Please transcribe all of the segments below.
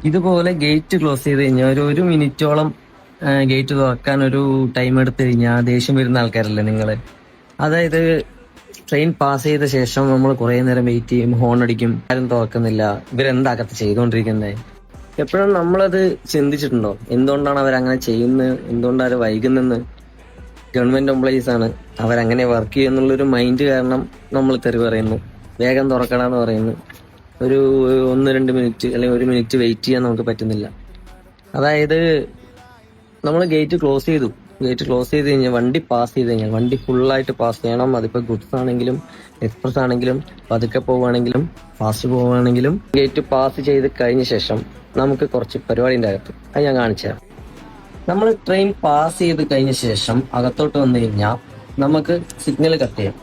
ഇതുപോലെ gate close ചെയ്ത് കഴിഞ്ഞാൽ ഒരു മിനിറ്റോളം ഗേറ്റ് തുറക്കാൻ ഒരു ടൈം എടുത്തു കഴിഞ്ഞാൽ ദേഷ്യം വരുന്ന ആൾക്കാരല്ലേ നിങ്ങള്? അതായത് ട്രെയിൻ പാസ് ചെയ്ത ശേഷം നമ്മൾ കുറെ നേരം വെയിറ്റ് ചെയ്യും, ഹോൺ അടിക്കും, ആരും തുറക്കുന്നില്ല, ഇവരെന്താകത്ത് ചെയ്തുകൊണ്ടിരിക്കുന്നത്? എപ്പോഴും നമ്മളത് ചിന്തിച്ചിട്ടുണ്ടോ? എന്തുകൊണ്ടാണ് അവരങ്ങനെ ചെയ്യുന്നത്, എന്തുകൊണ്ടാണ് അവർ വൈകുന്നെന്ന്? ഗവൺമെന്റ് എംപ്ലോയീസ് ആണ്, അവരങ്ങനെ വർക്ക് ചെയ്യുന്നുള്ളൊരു മൈൻഡ് കാരണം നമ്മൾ തെറി പറയുന്നു, വേഗം തുറക്കണമെന്ന് പറയുന്നു. ഒരു 1-2 മിനിറ്റ് അല്ലെങ്കിൽ 1 മിനിറ്റ് വെയിറ്റ് ചെയ്യാൻ നമുക്ക് പറ്റുന്നില്ല. അതായത് നമ്മൾ ഗേറ്റ് ക്ലോസ് ചെയ്തു, ഗേറ്റ് ക്ലോസ് ചെയ്ത് കഴിഞ്ഞാൽ വണ്ടി പാസ് ചെയ്ത് കഴിഞ്ഞാൽ വണ്ടി ഫുള്ളായിട്ട് പാസ് ചെയ്യണം. അതിപ്പോൾ ഗുഡ്സ് ആണെങ്കിലും എക്സ്പ്രസ് ആണെങ്കിലും പതുക്കെ പോവുകയാണെങ്കിലും ഫാസ്റ്റ് പോവുകയാണെങ്കിലും ഗേറ്റ് പാസ് ചെയ്ത് കഴിഞ്ഞ ശേഷം നമുക്ക് കുറച്ച് പരിപാടിൻ്റെ അകത്ത് അത് ഞാൻ കാണിച്ചു തരാം. നമ്മൾ ട്രെയിൻ പാസ് ചെയ്ത് കഴിഞ്ഞ ശേഷം അകത്തോട്ട് വന്നു കഴിഞ്ഞാൽ നമുക്ക് സിഗ്നൽ കട്ട് ചെയ്യാം.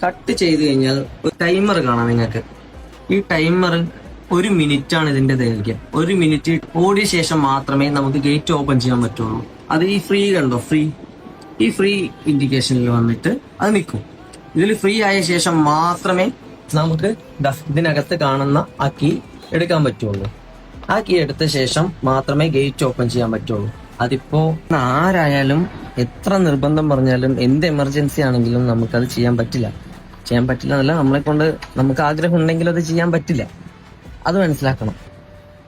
കട്ട് ചെയ്ത് കഴിഞ്ഞാൽ ഒരു ടൈമർ കാണാം നിങ്ങൾക്ക്. ഈ ടൈമർ 1 മിനിറ്റ് ആണ് ഇതിന്റെ ദൈർഘ്യം. 1 മിനിറ്റ് ഓടിയ ശേഷം മാത്രമേ നമുക്ക് ഗേറ്റ് ഓപ്പൺ ചെയ്യാൻ പറ്റുള്ളൂ. അത് ഈ ഫ്രീ കണ്ടോ, ഈ ഫ്രീ ഇൻഡിക്കേഷനിൽ വന്നിട്ട് അത് നിൽക്കും. ഇതിൽ ഫ്രീ ആയ ശേഷം മാത്രമേ നമുക്ക് ഇതിനകത്ത് കാണുന്ന ആ കീ എടുക്കാൻ പറ്റുള്ളൂ. ആ കീ എടുത്ത ശേഷം മാത്രമേ ഗേറ്റ് ഓപ്പൺ ചെയ്യാൻ പറ്റുള്ളൂ. അതിപ്പോ ആരായാലും എത്ര നിർബന്ധം പറഞ്ഞാലും എന്ത് എമർജൻസി ആണെങ്കിലും നമുക്കത് ചെയ്യാൻ പറ്റില്ല എന്നല്ല, നമ്മളെ കൊണ്ട് നമുക്ക് ആഗ്രഹം ഉണ്ടെങ്കിലും അത് ചെയ്യാൻ പറ്റില്ല. അത് മനസ്സിലാക്കണം.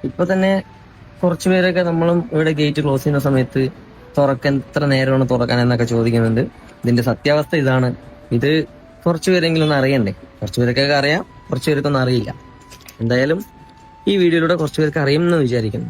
ഇപ്പൊ തന്നെ കുറച്ചു പേരൊക്കെ നമ്മളും ഇവിടെ ഗേറ്റ് ക്ലോസ് ചെയ്യുന്ന സമയത്ത് എത്ര നേരമാണ് തുറക്കാൻ എന്നൊക്കെ ചോദിക്കുന്നുണ്ട്. ഇതിന്റെ സത്യാവസ്ഥ ഇതാണ്. ഇത് കുറച്ചുപേരെങ്കിലും ഒന്ന് അറിയണ്ടേ? കുറച്ചുപേർക്കൊക്കെ അറിയാം, കുറച്ചുപേർക്കൊന്നും അറിയില്ല. എന്തായാലും ഈ വീഡിയോയിലൂടെ കുറച്ചുപേർക്ക് അറിയുമെന്ന് വിചാരിക്കുന്നു.